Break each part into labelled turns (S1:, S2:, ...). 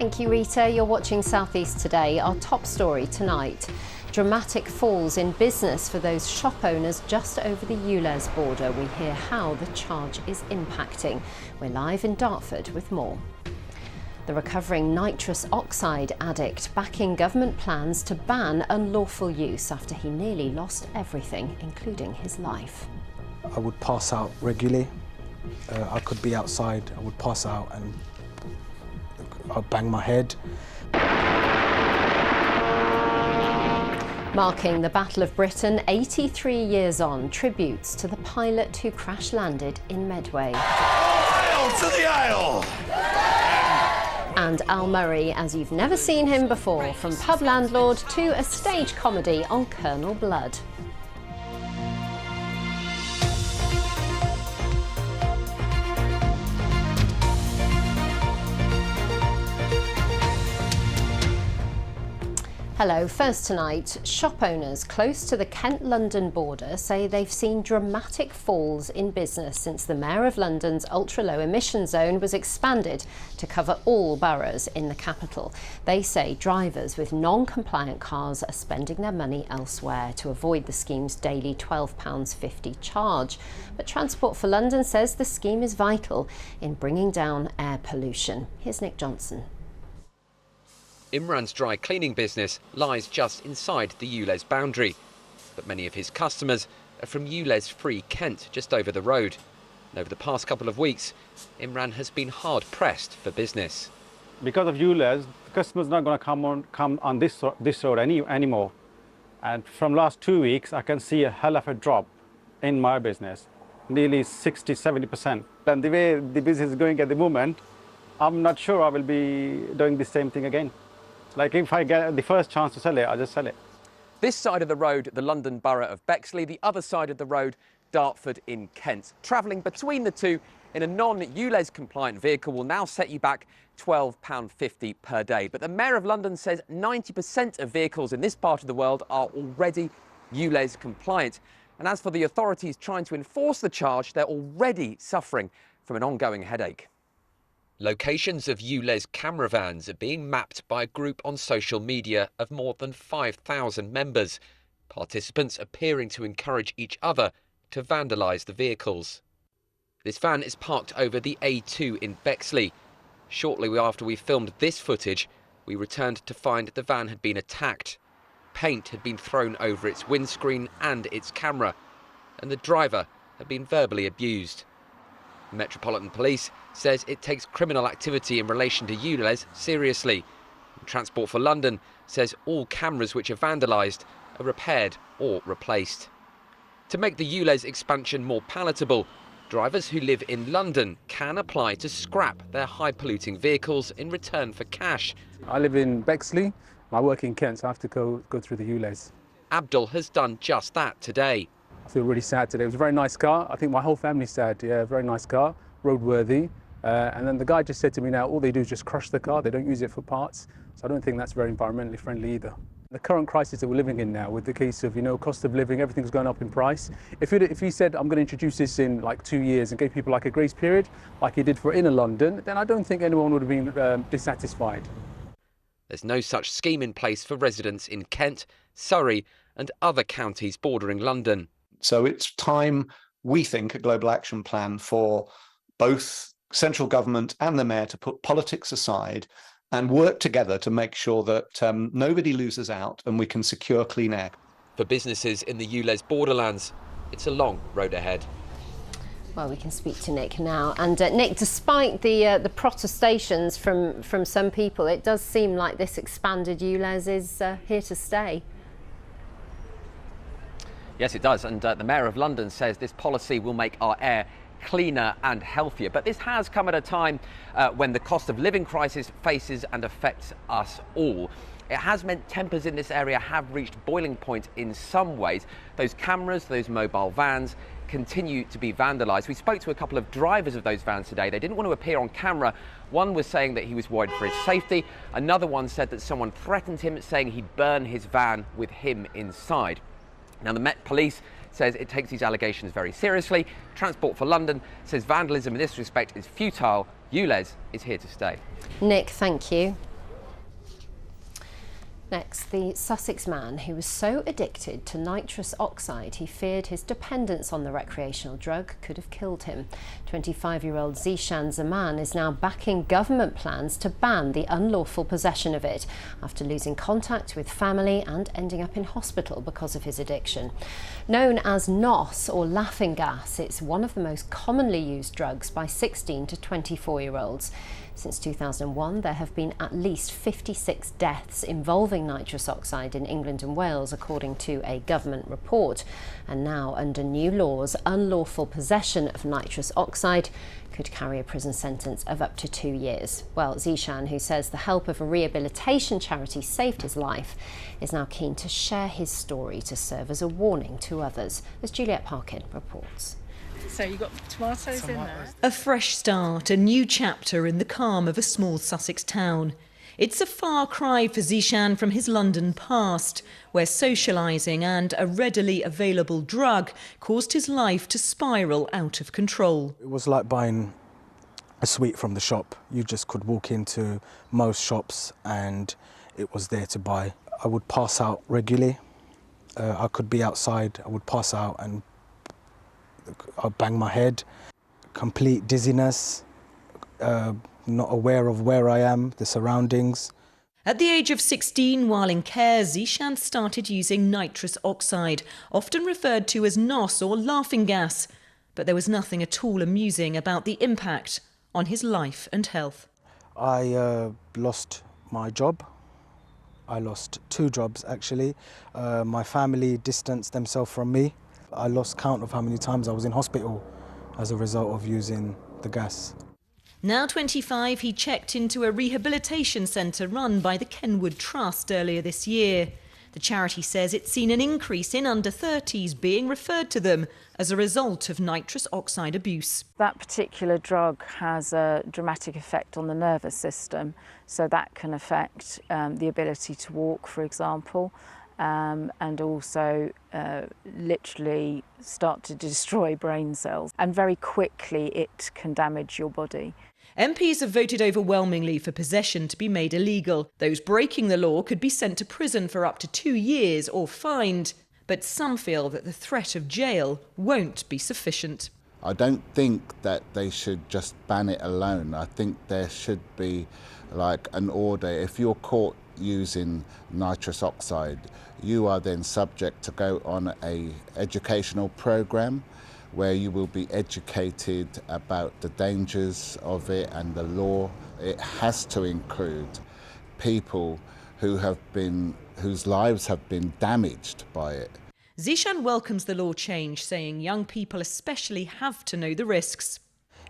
S1: Thank you, Rita. You're watching South East Today. Our top story tonight. Dramatic falls in business for those shop owners just over the ULEZ border. We hear how the charge is impacting. We're live in Dartford with more. The recovering nitrous oxide addict backing government plans to ban unlawful use after he nearly lost everything, including his life.
S2: I would pass out regularly. I could be outside, I would pass out and I'd bang my head.
S1: Marking the Battle of Britain 83 years on, tributes to the pilot who crash-landed in Medway.
S3: Hail to the Isle!
S1: And Al Murray, as you've never seen him before, from pub landlord to a stage comedy on Colonel Blood. Hello. First tonight, shop owners close to the Kent-London border say they've seen dramatic falls in business since the Mayor of London's ultra-low emission zone was expanded to cover all boroughs in the capital. They say drivers with non-compliant cars are spending their money elsewhere to avoid the scheme's daily £12.50 charge. But Transport for London says the scheme is vital in bringing down air pollution. Here's Nick Johnson.
S4: Imran's dry cleaning business lies just inside the ULEZ boundary, but many of his customers are from ULEZ Free Kent, just over the road. And over the past couple of weeks, Imran has been hard pressed for business.
S5: Because of ULEZ, the customers not going to come on this road anymore. And from last 2 weeks, I can see a hell of a drop in my business, nearly 60–70%. And the way the business is going at the moment, I'm not sure I will be doing the same thing again. Like if I get the first chance to sell it, I'll just sell it.
S4: This side of the road, the London borough of Bexley, the other side of the road, Dartford in Kent. Travelling between the two in a non-ULEZ compliant vehicle will now set you back £12.50 per day. But the Mayor of London says 90% of vehicles in this part of the world are already ULEZ compliant. And as for the authorities trying to enforce the charge, they're already suffering from an ongoing headache. Locations of ULEZ camera vans are being mapped by a group on social media of more than 5,000 members, participants appearing to encourage each other to vandalise the vehicles. This van is parked over the A2 in Bexley. Shortly after we filmed this footage, we returned to find the van had been attacked. Paint had been thrown over its windscreen and its camera, and the driver had been verbally abused. Metropolitan Police says it takes criminal activity in relation to ULEZ seriously. Transport for London says all cameras which are vandalised are repaired or replaced. To make the ULEZ expansion more palatable, drivers who live in London can apply to scrap their high-polluting vehicles in return for cash.
S6: I live in Bexley. I work in Kent, so I have to go through the ULEZ.
S4: Abdul has done just that today.
S6: I feel really sad today. It was a very nice car. I think my whole family's sad. Yeah, very nice car, roadworthy. And then the guy just said to me now, all they do is just crush the car. They don't use it for parts. So I don't think that's very environmentally friendly either. The current crisis that we're living in now, with the case of, cost of living, everything's going up in price. If he said, I'm going to introduce this in like 2 years and gave people like a grace period, like he did for inner London, then I don't think anyone would have been dissatisfied.
S4: There's no such scheme in place for residents in Kent, Surrey and other counties bordering London.
S7: So it's time, we think, a global action plan for both central government and the mayor to put politics aside and work together to make sure that nobody loses out and we can secure clean air.
S4: For businesses in the ULEZ borderlands, it's a long road ahead.
S1: Well, we can speak to Nick now. And Nick, despite the protestations from some people, it does seem like this expanded ULEZ is here to stay.
S4: Yes, it does. And the Mayor of London says this policy will make our air cleaner and healthier. But this has come at a time when the cost of living crisis faces and affects us all. It has meant tempers in this area have reached boiling point in some ways. Those cameras, those mobile vans continue to be vandalised. We spoke to a couple of drivers of those vans today. They didn't want to appear on camera. One was saying that he was worried for his safety. Another one said that someone threatened him, saying he'd burn his van with him inside. Now, the Met Police says it takes these allegations very seriously. Transport for London says vandalism in this respect is futile. ULEZ is here to stay.
S1: Nick, thank you. Next, the Sussex man who was so addicted to nitrous oxide he feared his dependence on the recreational drug could have killed him. 25-year-old Zishan Zaman is now backing government plans to ban the unlawful possession of it after losing contact with family and ending up in hospital because of his addiction. Known as NOS or laughing gas, it's one of the most commonly used drugs by 16 to 24-year-olds. Since 2001, there have been at least 56 deaths involving nitrous oxide in England and Wales, according to a government report. And now, under new laws, unlawful possession of nitrous oxide could carry a prison sentence of up to 2 years. Well, Zishan, who says the help of a rehabilitation charity saved his life, is now keen to share his story to serve as a warning to others, as Juliet Parkin reports.
S8: So you've got tomatoes in there?
S9: A fresh start, a new chapter in the calm of a small Sussex town. It's a far cry for Zishan from his London past, where socialising and a readily available drug caused his life to spiral out of control.
S2: It was like buying a sweet from the shop. You just could walk into most shops and it was there to buy. I would pass out regularly. I could be outside, I would pass out and I'd bang my head, complete dizziness, not aware of where I am, the surroundings.
S9: At the age of 16, while in care, Zishan started using nitrous oxide, often referred to as NOS or laughing gas. But there was nothing at all amusing about the impact on his life and health.
S2: I lost my job. I lost 2 jobs, actually. My family distanced themselves from me. I lost count of how many times I was in hospital as a result of using the gas.
S9: Now 25, he checked into a rehabilitation centre run by the Kenwood Trust earlier this year. The charity says it's seen an increase in under-30s being referred to them as a result of nitrous oxide abuse.
S8: That particular drug has a dramatic effect on the nervous system, so that can affect the ability to walk, for example. And also literally start to destroy brain cells. And very quickly it can damage your body.
S9: MPs have voted overwhelmingly for possession to be made illegal. Those breaking the law could be sent to prison for up to 2 years or fined. But some feel that the threat of jail won't be sufficient.
S10: I don't think that they should just ban it alone. I think there should be like an order. If you're caught using nitrous oxide, you are then subject to go on a educational program where you will be educated about the dangers of it and the law. It has to include people whose lives have been damaged by it.
S9: Zishan welcomes the law change, saying young people especially have to know the risks.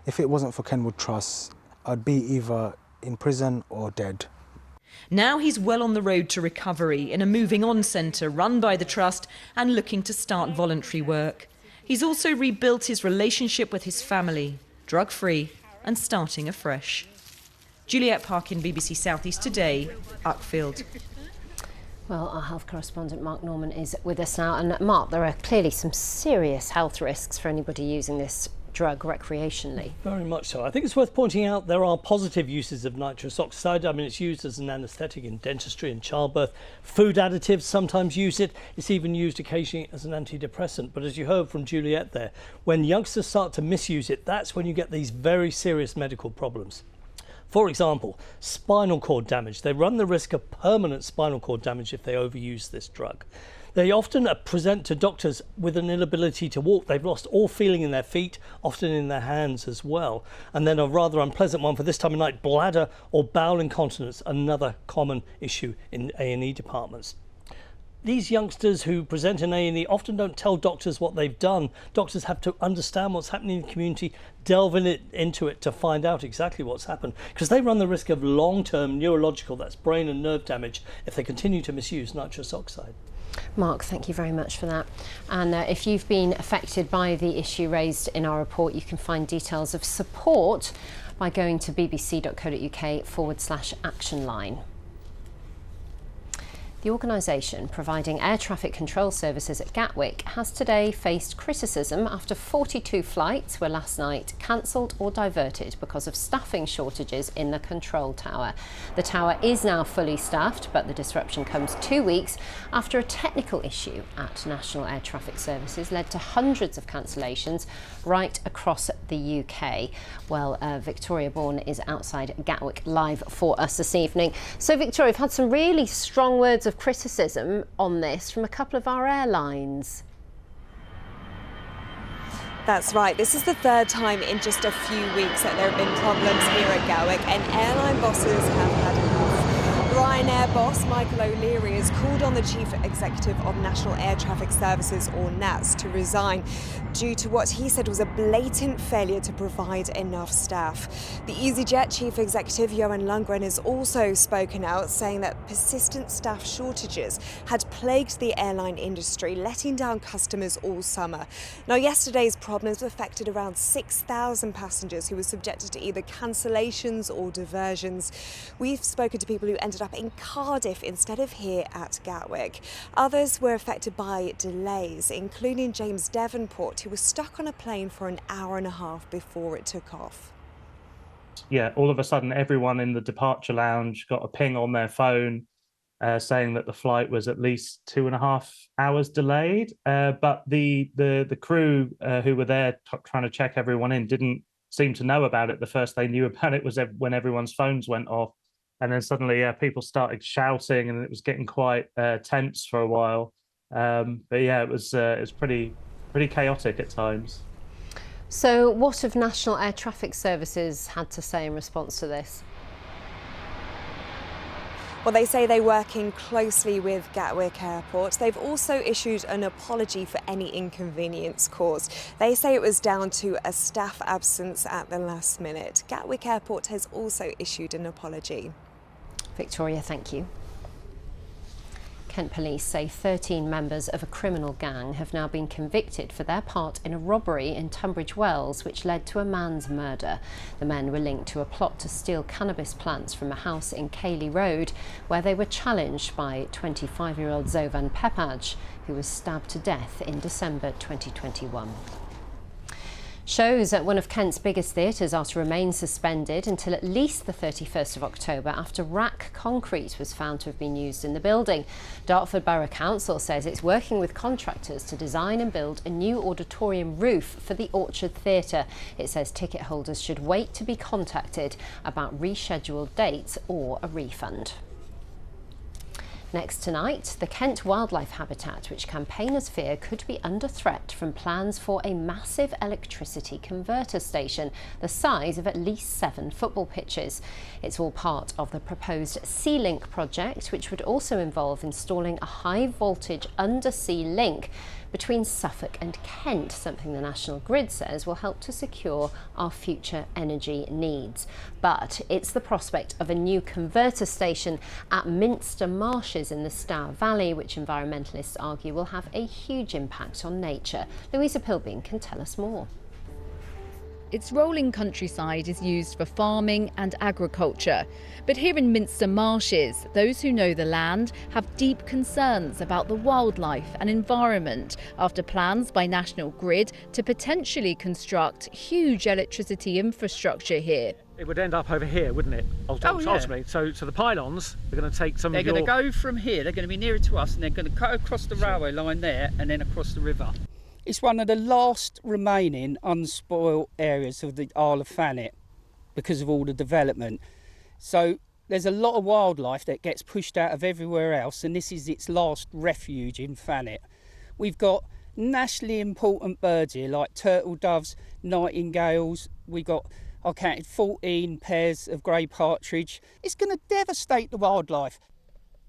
S2: If it wasn't for Kenwood Trust, I'd be either in prison or dead.
S9: Now he's well on the road to recovery in a moving on centre run by the Trust and looking to start voluntary work. He's also rebuilt his relationship with his family, drug-free and starting afresh. Juliet Parkin, BBC South East Today, Uckfield.
S1: Well, our health correspondent Mark Norman is with us now. And Mark, there are clearly some serious health risks for anybody using this drug recreationally.
S11: Very much so. I think it's worth pointing out there are positive uses of nitrous oxide. I mean, it's used as an anaesthetic in dentistry and childbirth. Food additives sometimes use it. It's even used occasionally as an antidepressant. But as you heard from Juliet there, when youngsters start to misuse it, that's when you get these very serious medical problems. For example, spinal cord damage. They run the risk of permanent spinal cord damage if they overuse this drug. They often present to doctors with an inability to walk. They've lost all feeling in their feet, often in their hands as well. And then a rather unpleasant one for this time of night, bladder or bowel incontinence, another common issue in A&E departments. These youngsters who present in A&E often don't tell doctors what they've done. Doctors have to understand what's happening in the community, delve into it to find out exactly what's happened, because they run the risk of long-term neurological, that's brain and nerve damage, if they continue to misuse nitrous oxide.
S1: Mark, thank you very much for that. And if you've been affected by the issue raised in our report, you can find details of support by going to bbc.co.uk/action line. The organisation providing air traffic control services at Gatwick has today faced criticism after 42 flights were last night cancelled or diverted because of staffing shortages in the control tower. The tower is now fully staffed, but the disruption comes 2 weeks after a technical issue at National Air Traffic Services led to hundreds of cancellations right across the UK. Well, Victoria Bourne is outside Gatwick live for us this evening. So Victoria, we've had some really strong words of criticism on this from a couple of our airlines.
S12: That's right. This is the third time in just a few weeks that there have been problems here at Gatwick, and airline bosses have had enough. Ryanair boss Michael O'Leary has called on the Chief Executive of National Air Traffic Services, or NATS, to resign due to what he said was a blatant failure to provide enough staff. The EasyJet Chief Executive, Johan Lundgren, has also spoken out, saying that persistent staff shortages had plagued the airline industry, letting down customers all summer. Now, yesterday's problems affected around 6,000 passengers who were subjected to either cancellations or diversions. We've spoken to people who ended up in Cardiff instead of here at Gatwick. Others were affected by delays, including James Devonport, who was stuck on a plane for an hour and a half before it took off.
S13: Yeah, all of a sudden everyone in the departure lounge got a ping on their phone saying that the flight was at least 2.5 hours delayed. But the crew who were there trying to check everyone in didn't seem to know about it. The first they knew about it was when everyone's phones went off. And then suddenly people started shouting, and it was getting quite tense for a while. But yeah, it was pretty chaotic at times.
S1: So what have National Air Traffic Services had to say in response to this?
S12: Well, they say they're working closely with Gatwick Airport. They've also issued an apology for any inconvenience caused. They say it was down to a staff absence at the last minute. Gatwick Airport has also issued an apology.
S1: Victoria, thank you. Kent police say 13 members of a criminal gang have now been convicted for their part in a robbery in Tunbridge Wells, which led to a man's murder. The men were linked to a plot to steal cannabis plants from a house in Cayley Road, where they were challenged by 25-year-old Zovan Pepaj, who was stabbed to death in December 2021. Shows at one of Kent's biggest theatres are to remain suspended until at least the 31st of October after rack concrete was found to have been used in the building. Dartford Borough Council says it's working with contractors to design and build a new auditorium roof for the Orchard Theatre. It says ticket holders should wait to be contacted about rescheduled dates or a refund. Next tonight, the Kent wildlife habitat, which campaigners fear could be under threat from plans for a massive electricity converter station the size of at least 7 football pitches. It's all part of the proposed Sea Link project, which would also involve installing a high voltage undersea link between Suffolk and Kent, something the National Grid says will help to secure our future energy needs. But it's the prospect of a new converter station at Minster Marshes in the Stour Valley, which environmentalists argue will have a huge impact on nature. Louisa Pilbeam can tell us more.
S14: Its rolling countryside is used for farming and agriculture. But here in Minster Marshes, those who know the land have deep concerns about the wildlife and environment after plans by National Grid to potentially construct huge electricity infrastructure here.
S15: It would end up over here, wouldn't it? Ultimately. So the pylons are going to take some of your...
S16: They're going to go from here, they're going to be nearer to us, and they're going to cut across the railway line there and then across the river.
S17: It's one of the last remaining unspoiled areas of the Isle of Thanet because of all the development. So there's a lot of wildlife that gets pushed out of everywhere else, and this is its last refuge in Thanet. We've got nationally important birds here like turtle doves, nightingales. I counted 14 pairs of grey partridge. It's going to devastate the wildlife.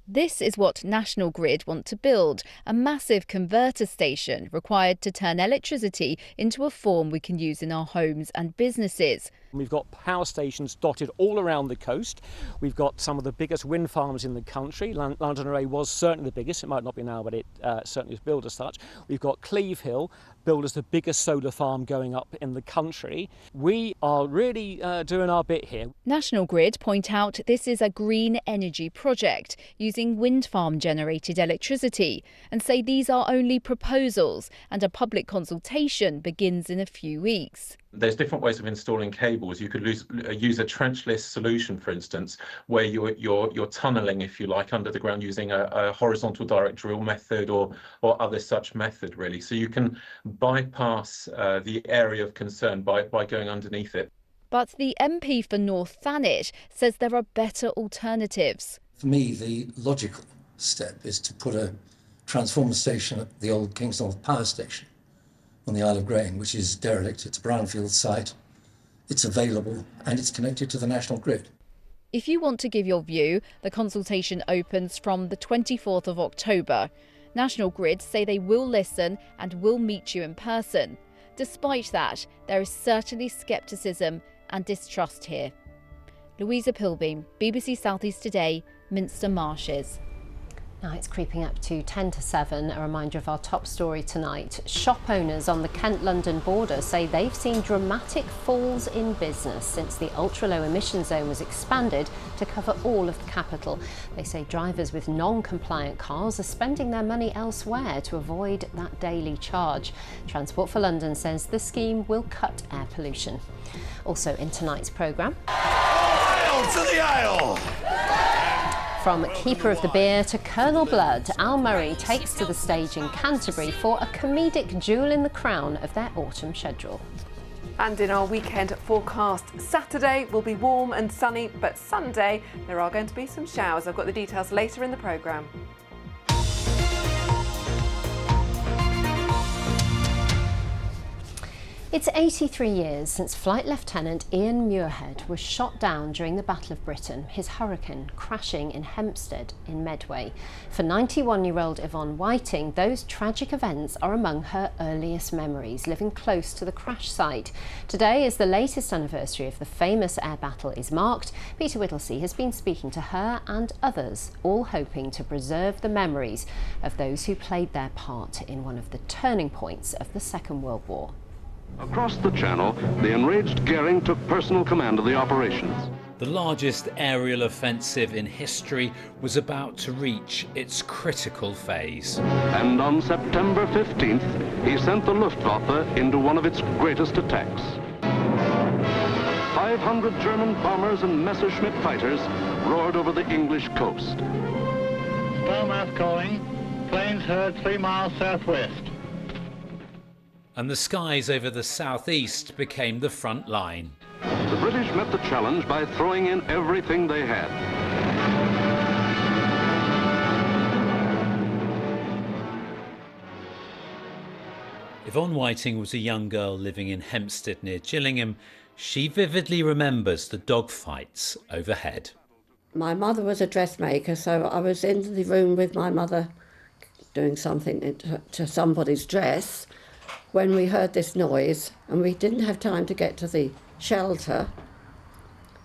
S14: This is what National Grid want to build, a massive converter station required to turn electricity into a form we can use in our homes and businesses.
S15: We've got power stations dotted all around the coast. We've got some of the biggest wind farms in the country. London Array was certainly the biggest. It might not be now, but it certainly was billed as such. We've got Cleve Hill, billed as the biggest solar farm going up in the country. We are really doing our bit here.
S14: National Grid point out this is a green energy project using wind farm generated electricity and say these are only proposals and a public consultation begins in a few weeks.
S18: There's different ways of installing cables. You could use a trenchless solution, for instance, where you're tunnelling, if you like, under the ground using a horizontal direct drill method or other such method, really. So you can bypass the area of concern by going underneath it.
S14: But the MP for North Thanet says there are better alternatives.
S19: For me, the logical step is to put a transformer station at the old Kingsnorth Power Station on the Isle of Grain, which is derelict. It's a brownfield site, it's available, and it's connected to the national grid.
S14: If you want to give your view, the consultation opens from the 24th of October. National Grid say they will listen and will meet you in person. Despite that, there is certainly scepticism and distrust here. Louisa Pilbeam, BBC South East Today, Minster Marshes.
S1: Now it's creeping up to 10 to 7. A reminder of our top story tonight. Shop owners on the Kent-London border say they've seen dramatic falls in business since the ultra-low emission zone was expanded to cover all of the capital. They say drivers with non-compliant cars are spending their money elsewhere to avoid that daily charge. Transport for London says the scheme will cut air pollution. Also in tonight's programme.
S3: Aisle to the aisle!
S1: From Keeper of the Beer to Colonel Blood, Al Murray takes to the stage in Canterbury for a comedic jewel in the crown of their autumn schedule.
S20: And in our weekend forecast, Saturday will be warm and sunny, but Sunday there are going to be some showers. I've got the details later in the programme.
S1: It's 83 years since Flight Lieutenant Ian Muirhead was shot down during the Battle of Britain, his Hurricane crashing in Hempstead in Medway. For 91-year-old Yvonne Whiting, those tragic events are among her earliest memories, living close to the crash site. Today, as the latest anniversary of the famous air battle is marked, Peter Whittlesey has been speaking to her and others, all hoping to preserve the memories of those who played their part in one of the turning points of the Second World War.
S21: Across the Channel, the enraged Goering took personal command of the operations.
S22: The largest aerial offensive in history was about to reach its critical phase.
S21: And on September 15th, he sent the Luftwaffe into one of its greatest attacks. 500 German bombers and Messerschmitt fighters roared over the English coast.
S23: Starmouth calling. Planes heard 3 miles southwest.
S22: And the skies over the southeast became the front line.
S21: The British met the challenge by throwing in everything they had.
S22: Yvonne Whiting was a young girl living in Hempstead near Gillingham. She vividly remembers the dogfights overhead.
S24: My mother was a dressmaker, so I was in the room with my mother doing something to somebody's dress when we heard this noise, and we didn't have time to get to the shelter,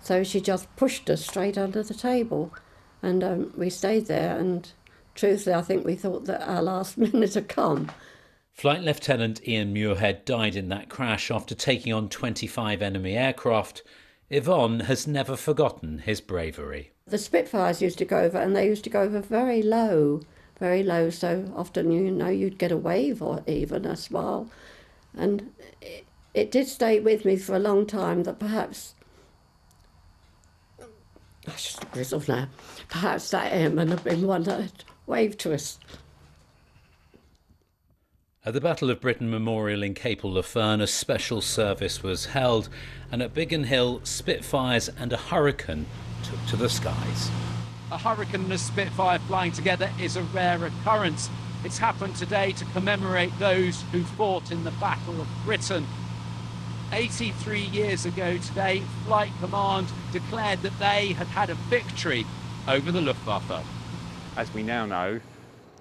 S24: so she just pushed us straight under the table, and we stayed there, and truthfully I think we thought that our last minute had come.
S22: Flight Lieutenant Ian Muirhead died in that crash after taking on 25 enemy aircraft. Yvonne has never forgotten his bravery.
S24: The Spitfires used to go over, and they used to go over very low, so often, you know, you'd get a wave or even a smile. And it did stay with me for a long time that perhaps, I should grizzle now, perhaps that airman had been one that had waved to us.
S22: At the Battle of Britain Memorial in Capel-le-Fern, a special service was held, and at Biggin Hill, Spitfires and a Hurricane took to the skies.
S25: A Hurricane and a Spitfire flying together is a rare occurrence. It's happened today to commemorate those who fought in the Battle of Britain. 83 years ago today, Flight Command declared that they had had a victory over the Luftwaffe.
S26: As we now know,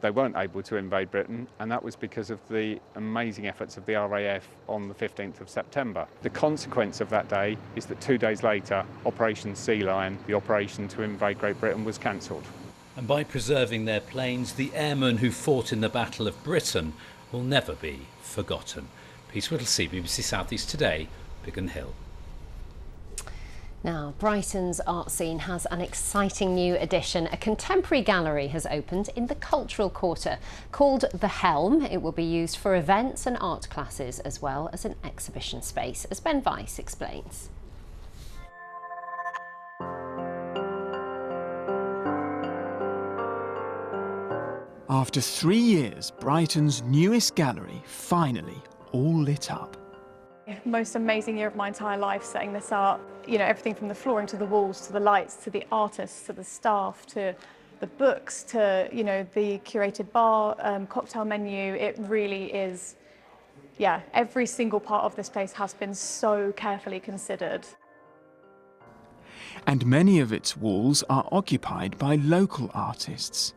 S4: They weren't able to invade Britain, and that was because of the amazing efforts of the RAF on the 15th of September. The consequence of that day is that 2 days later, Operation Sea Lion, the operation to invade Great Britain, was cancelled.
S22: And by preserving their planes, the airmen who fought in the Battle of Britain will never be forgotten. Peace Whittlesey, BBC South East Today, Biggin Hill.
S1: Now, Brighton's art scene has an exciting new addition. A contemporary gallery has opened in the Cultural Quarter. Called The Helm, it will be used for events and art classes as well as an exhibition space, as Ben Weiss explains.
S5: After 3 years, Brighton's newest gallery finally all lit up.
S6: Most amazing year of my entire life setting this up. You know, everything from the flooring to the walls to the lights to the artists to the staff to the books to, you know, the curated bar, cocktail menu. It really is, yeah, every single part of this place has been so carefully considered.
S5: And many of its walls are occupied by local artists.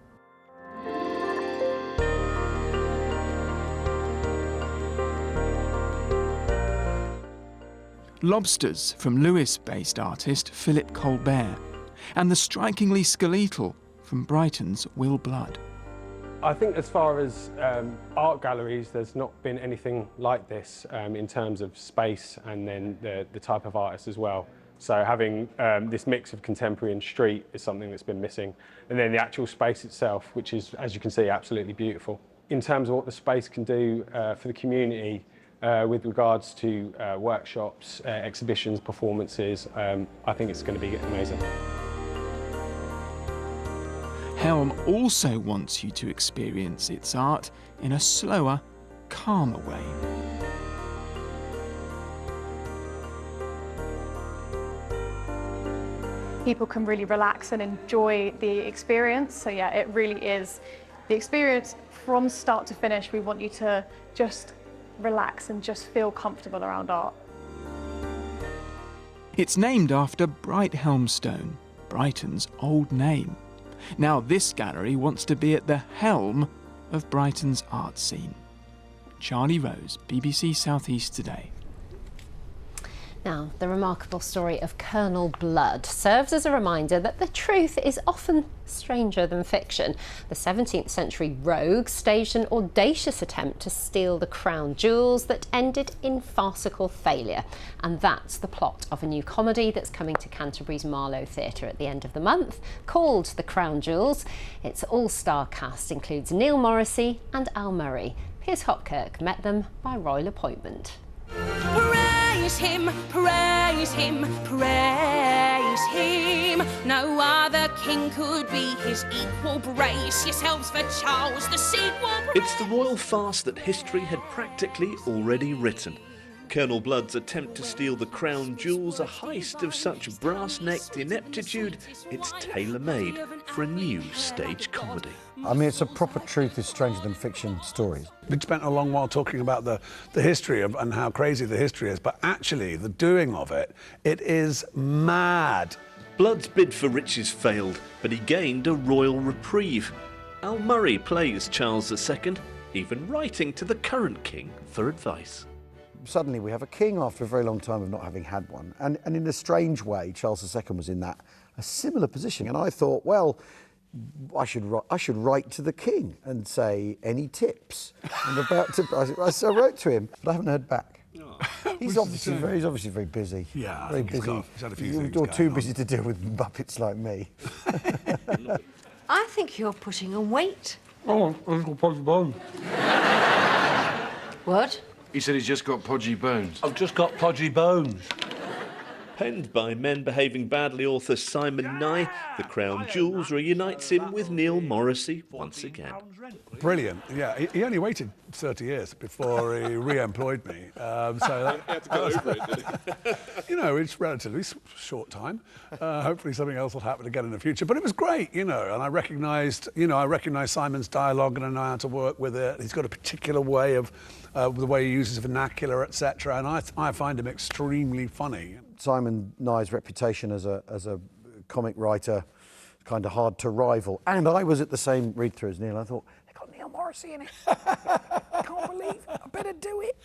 S5: Lobsters from Lewes-based artist Philip Colbert, and the strikingly skeletal from Brighton's Will Blood.
S7: I think as far as art galleries, there's not been anything like this in terms of space and then the type of artist as well. So having this mix of contemporary and street is something that's been missing. And then the actual space itself, which is, as you can see, absolutely beautiful. In terms of what the space can do for the community, with regards to workshops, exhibitions, performances, I think it's going to be amazing.
S5: Helm also wants you to experience its art in a slower, calmer way.
S6: People can really relax and enjoy the experience. So yeah, it really is the experience from start to finish. We want you to just relax and just feel comfortable around art.
S5: It's named after Brighthelmstone, Brighton's old name. Now this gallery wants to be at the helm of Brighton's art scene. Charlie Rose, BBC South East Today.
S1: Now, the remarkable story of Colonel Blood serves as a reminder that the truth is often stranger than fiction. The 17th century rogue staged an audacious attempt to steal the crown jewels that ended in farcical failure. And that's the plot of a new comedy that's coming to Canterbury's Marlow Theatre at the end of the month, called The Crown Jewels. Its all-star cast includes Neil Morrissey and Al Murray. Piers Hopkirk met them by royal appointment.
S8: Praise him, praise him, praise him. No other king could be his equal. Brace yourselves for Charles the sequel.
S26: It's the royal farce that history had practically already written. Colonel Blood's attempt to steal the crown jewels, a heist of such brass-necked ineptitude, it's tailor-made for a new stage comedy.
S27: I mean, it's a proper truth is stranger than fiction story.
S3: We spent a long while talking about the history of, and how crazy the history is, but actually the doing of it, it is mad.
S26: Blood's bid for riches failed, but he gained a royal reprieve. Al Murray plays Charles II, even writing to the current king for advice.
S27: Suddenly we have a king after a very long time of not having had one. And in a strange way, Charles II was in a similar position. And I thought, well, I should write to the king and say, any tips? I'm about to, so I wrote to him, but I haven't heard back. Oh. He's obviously very busy.
S3: Yeah,
S27: very busy.
S3: He's had a few things
S27: You're too
S3: going
S27: busy
S3: on.
S27: to deal with Muppets like me.
S28: I think you're putting on weight.
S29: Oh, I've got podgy bones.
S28: What?
S29: He said he's just got podgy bones.
S26: I've just got podgy bones. Penned by Men Behaving Badly author Simon Nye, The Crown Jewels reunites him with Neil Morrissey once again.
S3: Brilliant. Yeah, he only waited 30 years before he re-employed me. So
S26: had to go over it, didn't he?
S3: You know, it's relatively short time. Hopefully something else will happen again in the future. But it was great, you know, and I recognised Simon's dialogue and I know how to work with it. He's got a particular way of the way he uses vernacular, etc. And I find him extremely funny.
S27: Simon Nye's reputation as a comic writer, kind of hard to rival. And I was at the same read-through as Neil. I thought, they've got
S2: mercy in it. I can't believe it. I better do it.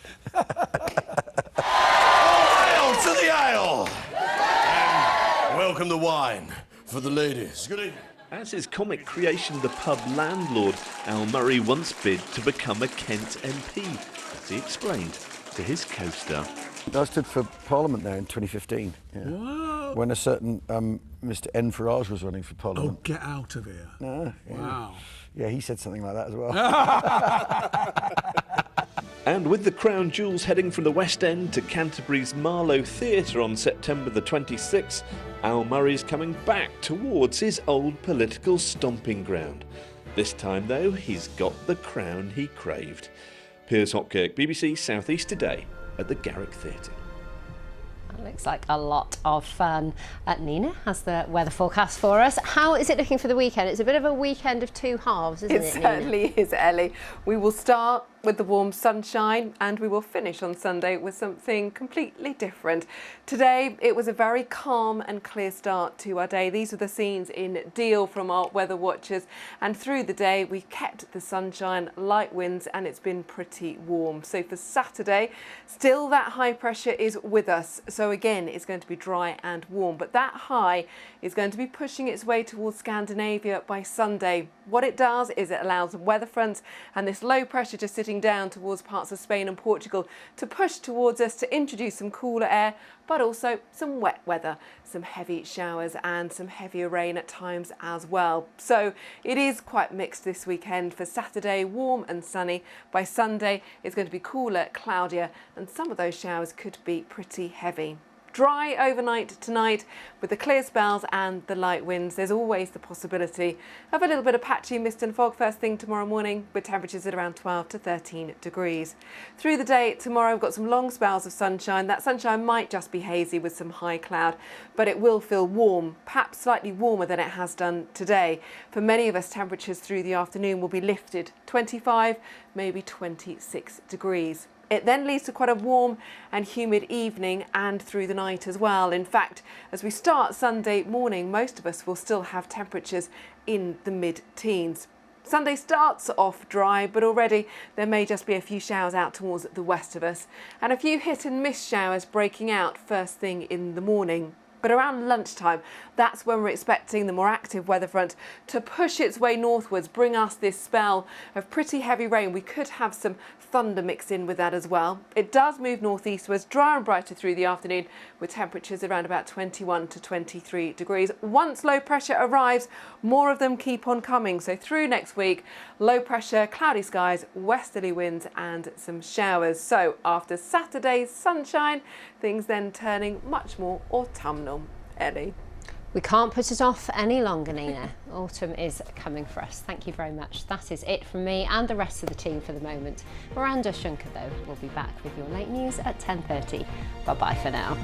S9: Hail to the ale! And welcome the wine for the ladies. Good evening.
S26: As his comic creation, the pub landlord, Al Murray once bid to become a Kent MP, as he explained to his co-star.
S27: I stood for Parliament there in 2015. Yeah.
S3: Wow.
S27: When a certain Mr. N. Farage was running for Parliament.
S3: Oh, get out of here.
S27: No. Yeah.
S3: Wow.
S27: Yeah, he said something like that as well.
S26: And with the crown jewels heading from the West End to Canterbury's Marlow Theatre on September the 26th, Al Murray's coming back towards his old political stomping ground. This time, though, he's got the crown he craved. Piers Hopkirk, BBC South East Today at the Garrick Theatre.
S1: That looks like a lot of fun. Nina has the weather forecast for us. How is it looking for the weekend? It's a bit of a weekend of two halves, isn't it,
S20: It certainly is, Ellie. We will start with the warm sunshine and we will finish on Sunday with something completely different. Today it was a very calm and clear start to our day. These are the scenes in Deal from our weather watchers, and through the day we kept the sunshine, light winds, and it's been pretty warm. So for Saturday, still that high pressure is with us, so again it's going to be dry and warm, but that high is going to be pushing its way towards Scandinavia by Sunday. What it does is it allows weather fronts and this low pressure just sitting down towards parts of Spain and Portugal to push towards us to introduce some cooler air, but also some wet weather, some heavy showers and some heavier rain at times as well. So it is quite mixed this weekend. For Saturday, warm and sunny. By Sunday, it's going to be cooler, cloudier, and some of those showers could be pretty heavy. Dry overnight tonight with the clear spells and the light winds. There's always the possibility of a little bit of patchy mist and fog first thing tomorrow morning, with temperatures at around 12 to 13 degrees. Through the day tomorrow, we've got some long spells of sunshine. That sunshine might just be hazy with some high cloud, but it will feel warm, perhaps slightly warmer than it has done today. For many of us, temperatures through the afternoon will be lifted 25, maybe 26 degrees. It then leads to quite a warm and humid evening and through the night as well. In fact, as we start Sunday morning, most of us will still have temperatures in the mid-teens. Sunday starts off dry, but already there may just be a few showers out towards the west of us and a few hit and miss showers breaking out first thing in the morning. But around lunchtime, that's when we're expecting the more active weather front to push its way northwards, bring us this spell of pretty heavy rain. We could have some thunder mixed in with that as well. It does move northeastwards, drier and brighter through the afternoon, with temperatures around about 21 to 23 degrees. Once low pressure arrives, more of them keep on coming. So through next week, low pressure, cloudy skies, westerly winds and some showers. So after Saturday's sunshine, things then turning much more autumnal. Ellie.
S1: We can't put it off any longer, Nina. Autumn is coming for us. Thank you very much. That is it from me and the rest of the team for the moment. Miranda Shunker, though, will be back with your late news at 10:30. Bye-bye for now.